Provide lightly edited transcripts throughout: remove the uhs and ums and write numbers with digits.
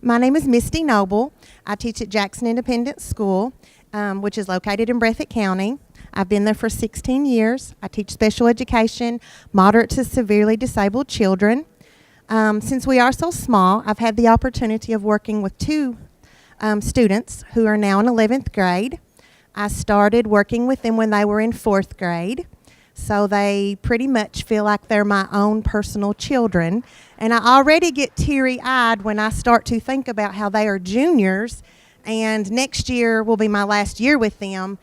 My name is Misty Noble. I teach at Jackson Independent School, which is located in Breathitt County. I've been there for 16 years. I teach special education, moderate to severely disabled children. Since we are so small, I've had the opportunity of working with two students who are now in 11th grade. I started working with them when they were in 4th grade. So they pretty much feel like they're my own personal children. And I already get teary-eyed when I start to think about how they are juniors, and next year will be my last year with them.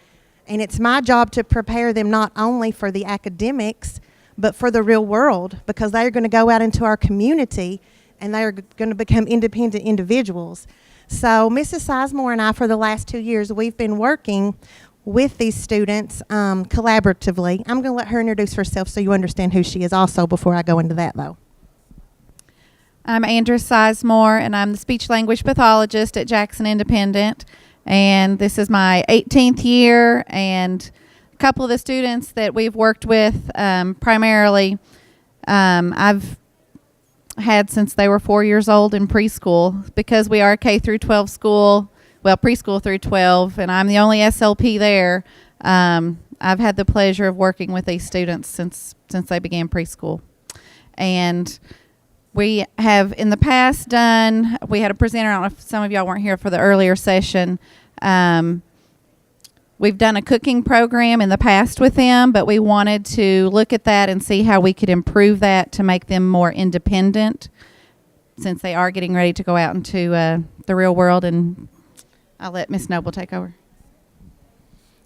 And it's my job to prepare them not only for the academics, but for the real world, because they are going to go out into our community and they are going to become independent individuals. So Mrs. Sizemore and I, for the last 2 years, we've been working with these students collaboratively. I'm going to let her introduce herself so you understand who she is also before I go into that, though. I'm Andrea Sizemore, and I'm the speech language pathologist at Jackson Independent. And this is my 18th year, and a couple of the students that we've worked with primarily I've had since they were 4 years old in preschool, because we are a K through 12 school. Well, preschool through 12, and I'm the only SLP there. I've had the pleasure of working with these students since they began preschool. And we have in the past we had a presenter, I don't know if some of y'all weren't here for the earlier session. We've done a cooking program in the past with them, but we wanted to look at that and see how we could improve that to make them more independent, since they are getting ready to go out into the real world. And I'll let Miss Noble take over.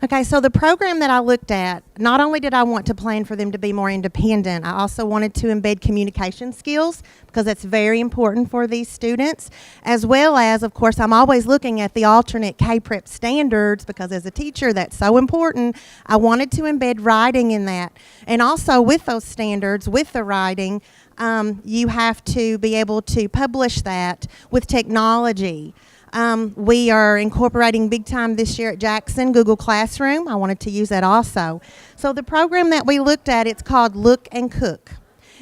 Okay, so the program that I looked at, not only did I want to plan for them to be more independent, I also wanted to embed communication skills, because that's very important for these students, as well as, of course, I'm always looking at the alternate K-Prep standards, because as a teacher, that's so important. I wanted to embed writing in that. And also with those standards, with the writing, you have to be able to publish that with technology. We are incorporating big time this year at Jackson Google Classroom. I wanted to use that also. So the program that we looked at, it's called Look and Cook.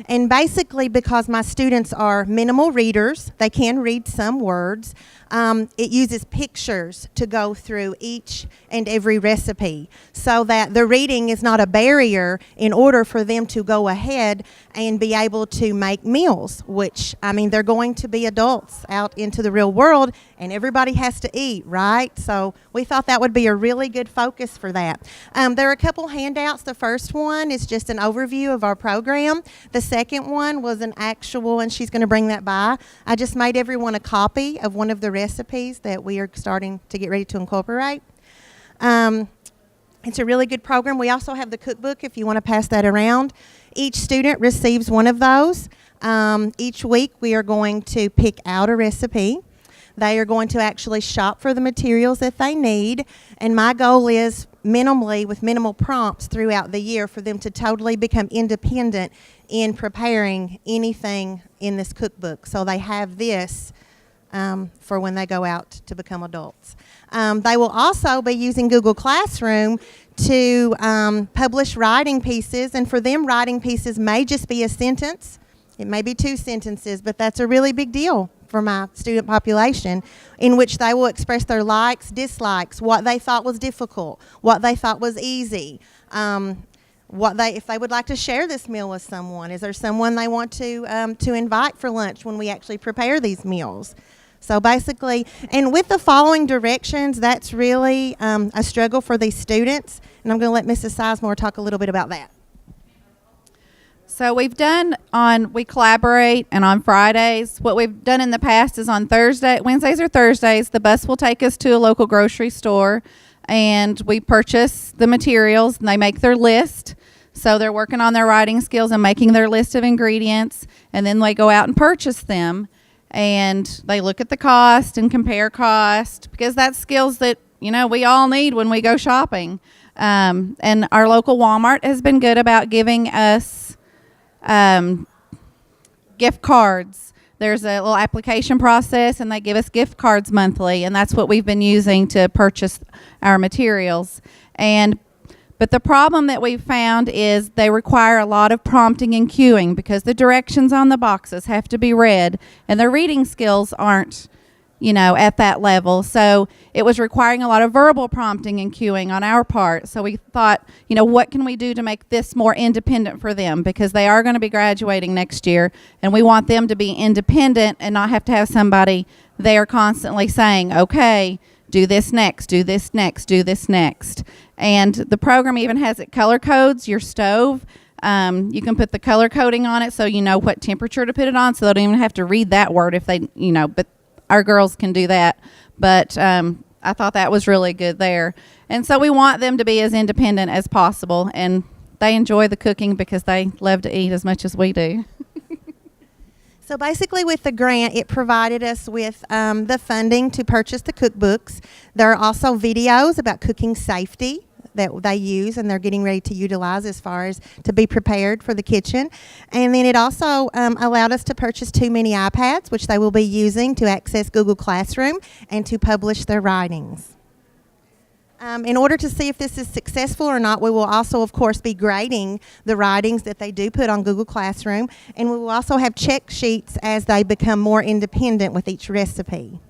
And basically, because my students are minimal readers, they can read some words, it uses pictures to go through each and every recipe, so that the reading is not a barrier in order for them to go ahead and be able to make meals, which, I mean, they're going to be adults out into the real world, and everybody has to eat, right? So we thought that would be a really good focus for that. There are a couple handouts. The first one is just an overview of our program. The second one was an actual, and she's going to bring that by. I just made everyone a copy of one of the recipes that we are starting to get ready to incorporate. It's a really good program. We also have the cookbook if you want to pass that around. Each student receives one of those. Each week we are going to pick out a recipe. They are going to actually shop for the materials that they need, and my goal is minimally, with minimal prompts throughout the year, for them to totally become independent in preparing anything in this cookbook. So they have this for when they go out to become adults. They will also be using Google Classroom to publish writing pieces, and for them, writing pieces may just be a sentence. It may be 2 sentences, but that's a really big deal for my student population, in which they will express their likes, dislikes, what they thought was difficult, what they thought was easy, if they would like to share this meal with someone. Is there someone they want to invite for lunch when we actually prepare these meals? So basically, and with the following directions, that's really a struggle for these students, and I'm going to let Mrs. Sizemore talk a little bit about that. So we collaborate, and on Fridays, what we've done in the past is on Wednesdays or Thursdays, the bus will take us to a local grocery store, and we purchase the materials, and they make their list. So they're working on their writing skills and making their list of ingredients, and then they go out and purchase them, and they look at the cost and compare cost, because that's skills that, we all need when we go shopping. And our local Walmart has been good about giving us gift cards. There's a little application process, and they give us gift cards monthly, and that's what we've been using to purchase our materials. But the problem that we've found is they require a lot of prompting and cueing, because the directions on the boxes have to be read, and their reading skills aren't at that level. So it was requiring a lot of verbal prompting and cueing on our part. So we thought, what can we do to make this more independent for them? Because they are going to be graduating next year, and we want them to be independent and not have to have somebody there constantly saying, okay, do this next, do this next, do this next. And the program even has it color codes your stove. You can put the color coding on it so you know what temperature to put it on, so they don't even have to read that word if they, but our girls can do that. But I thought that was really good there. And so we want them to be as independent as possible, and they enjoy the cooking because they love to eat as much as we do. So basically with the grant, it provided us with the funding to purchase the cookbooks. There are also videos about cooking safety that they use and they're getting ready to utilize as far as to be prepared for the kitchen. And then it also allowed us to purchase 2 mini iPads, which they will be using to access Google Classroom and to publish their writings. In order to see if this is successful or not, we will also, of course, be grading the writings that they do put on Google Classroom, and we will also have check sheets as they become more independent with each recipe.